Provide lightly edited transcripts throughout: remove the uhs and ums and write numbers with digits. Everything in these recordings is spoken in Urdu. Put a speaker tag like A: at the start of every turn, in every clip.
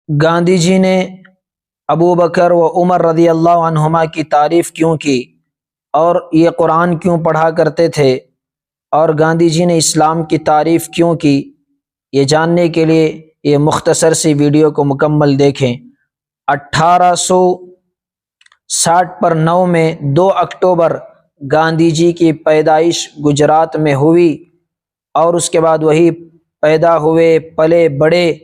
A: گاندھی جی نے ابو بکر و عمر رضی اللہ عنہما کی تعریف کیوں کی اور یہ قرآن کیوں پڑھا کرتے تھے، اور گاندھی جی نے اسلام کی تعریف کیوں کی، یہ جاننے کے لیے یہ مختصر سی ویڈیو کو مکمل دیکھیں۔ 1860 میں 2 اکتوبر گاندھی جی کی پیدائش گجرات میں ہوئی، اور اس کے بعد وہی پیدا ہوئے، پلے بڑے۔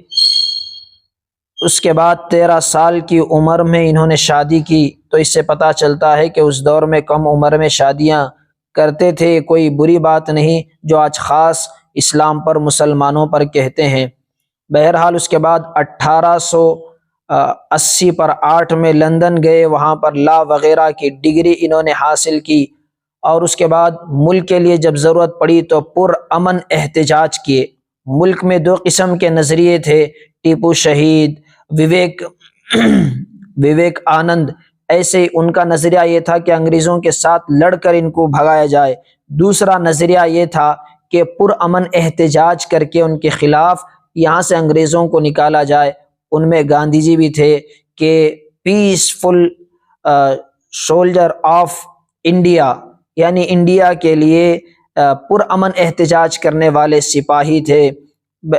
A: اس کے بعد 13 سال کی عمر میں انہوں نے شادی کی، تو اس سے پتہ چلتا ہے کہ اس دور میں کم عمر میں شادیاں کرتے تھے، کوئی بری بات نہیں جو آج خاص اسلام پر مسلمانوں پر کہتے ہیں۔ بہرحال اس کے بعد 1880 میں لندن گئے، وہاں پر لا وغیرہ کی ڈگری انہوں نے حاصل کی، اور اس کے بعد ملک کے لیے جب ضرورت پڑی تو پرامن احتجاج کیے۔ ملک میں 2 قسم کے نظریے تھے، ٹیپو شہید، وویک آنند، ایسے ان کا نظریہ یہ تھا کہ انگریزوں کے ساتھ لڑ کر ان کو بھگایا جائے۔ دوسرا نظریہ یہ تھا کہ پرامن احتجاج کر کے ان کے خلاف یہاں سے انگریزوں کو نکالا جائے۔ ان میں گاندھی جی بھی تھے کہ پیسفل سولجر آف انڈیا، یعنی انڈیا کے لیے پرامن احتجاج کرنے والے سپاہی تھے۔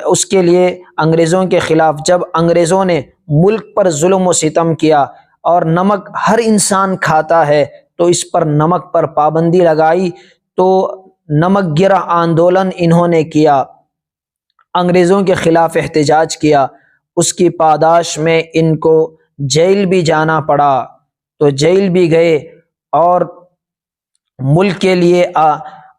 A: اس کے لیے انگریزوں کے خلاف، جب انگریزوں نے ملک پر ظلم و ستم کیا، اور نمک ہر انسان کھاتا ہے تو اس پر نمک پر پابندی لگائی، تو نمک گرہ آندولن انہوں نے کیا، انگریزوں کے خلاف احتجاج کیا۔ اس کی پاداش میں ان کو جیل بھی جانا پڑا، تو جیل بھی گئے، اور ملک کے لیے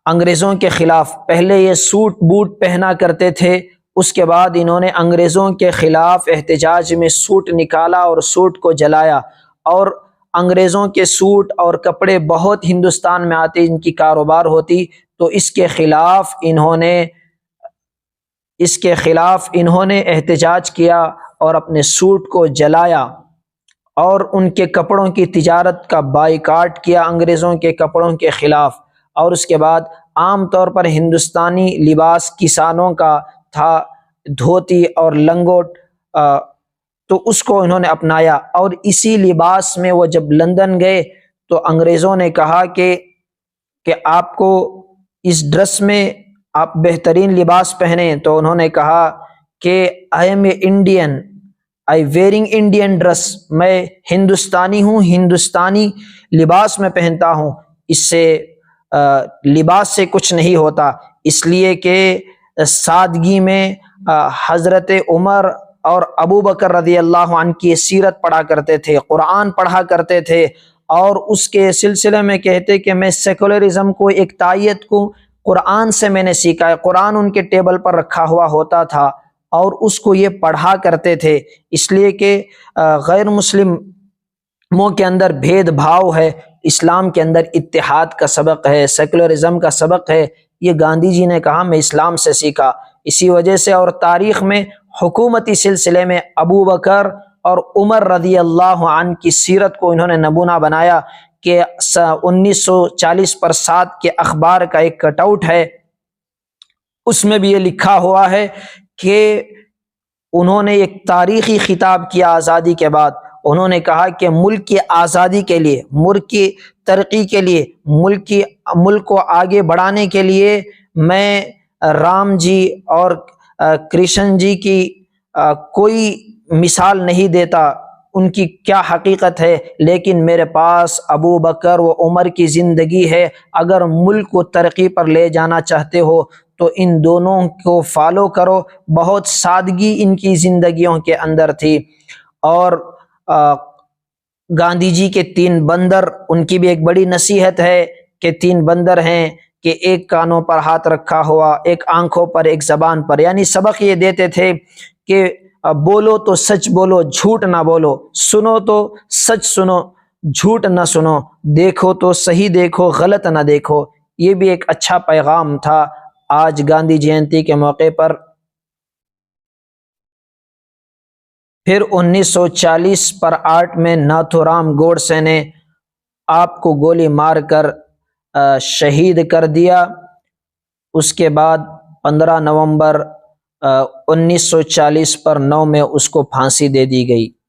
A: انگریزوں کے خلاف پہلے یہ سوٹ بوٹ پہنا کرتے تھے، اس کے بعد انہوں نے انگریزوں کے خلاف احتجاج میں سوٹ نکالا اور سوٹ کو جلایا، اور انگریزوں کے سوٹ اور کپڑے بہت ہندوستان میں آتے، ان کی کاروبار ہوتی، تو اس کے خلاف انہوں نے احتجاج کیا اور اپنے سوٹ کو جلایا، اور ان کے کپڑوں کی تجارت کا بائیکاٹ کیا انگریزوں کے کپڑوں کے خلاف۔ اور اس کے بعد عام طور پر ہندوستانی لباس کسانوں کا تھا، دھوتی اور لنگوٹ، تو اس کو انہوں نے اپنایا، اور اسی لباس میں وہ جب لندن گئے تو انگریزوں نے کہا کہ آپ کو اس ڈریس میں آپ بہترین لباس پہنیں، تو انہوں نے کہا کہ I am a Indian, i varying Indian dress, میں ہندوستانی ہوں، ہندوستانی لباس میں پہنتا ہوں، اس سے لباس سے کچھ نہیں ہوتا۔ اس لیے کہ سادگی میں حضرت عمر اور ابو بکر رضی اللہ عنہ کی سیرت پڑھا کرتے تھے، قرآن پڑھا کرتے تھے، اور اس کے سلسلے میں کہتے کہ میں سیکولرزم کو، ایک تائیت کو قرآن سے میں نے سیکھا ہے۔ قرآن ان کے ٹیبل پر رکھا ہوا ہوتا تھا، اور اس کو یہ پڑھا کرتے تھے، اس لیے کہ غیر مسلموں کے اندر بھید بھاؤ ہے، اسلام کے اندر اتحاد کا سبق ہے، سیکولرزم کا سبق ہے۔ یہ گاندھی جی نے کہا میں اسلام سے سیکھا، اسی وجہ سے، اور تاریخ میں حکومتی سلسلے میں ابو بکر اور عمر رضی اللہ عنہ کی سیرت کو انہوں نے نمونہ بنایا، کہ 1940 کے اخبار کا ایک کٹ آؤٹ ہے، اس میں بھی یہ لکھا ہوا ہے کہ انہوں نے ایک تاریخی خطاب کیا آزادی کے بعد۔ انہوں نے کہا کہ ملک کی آزادی کے لیے، ملک کی ترقی کے لیے، ملک کو آگے بڑھانے کے لیے میں رام جی اور کرشن جی کی کوئی مثال نہیں دیتا، ان کی کیا حقیقت ہے، لیکن میرے پاس ابو بکر و عمر کی زندگی ہے۔ اگر ملک کو ترقی پر لے جانا چاہتے ہو تو ان دونوں کو فالو کرو۔ بہت سادگی ان کی زندگیوں کے اندر تھی۔ اور گاندھی جی کے 3 بندر، ان کی بھی ایک بڑی نصیحت ہے کہ 3 بندر ہیں کہ ایک کانوں پر ہاتھ رکھا ہوا، ایک آنکھوں پر، ایک زبان پر، یعنی سبق یہ دیتے تھے کہ بولو تو سچ بولو، جھوٹ نہ بولو، سنو تو سچ سنو، جھوٹ نہ سنو، دیکھو تو صحیح دیکھو، غلط نہ دیکھو۔ یہ بھی ایک اچھا پیغام تھا آج گاندھی جینتی کے موقع پر۔ پھر 1940 میں ناتھو رام گوڈسے نے آپ کو گولی مار کر شہید کر دیا۔ اس کے بعد 15 نومبر 1940 پر 9 میں اس کو پھانسی دے دی گئی۔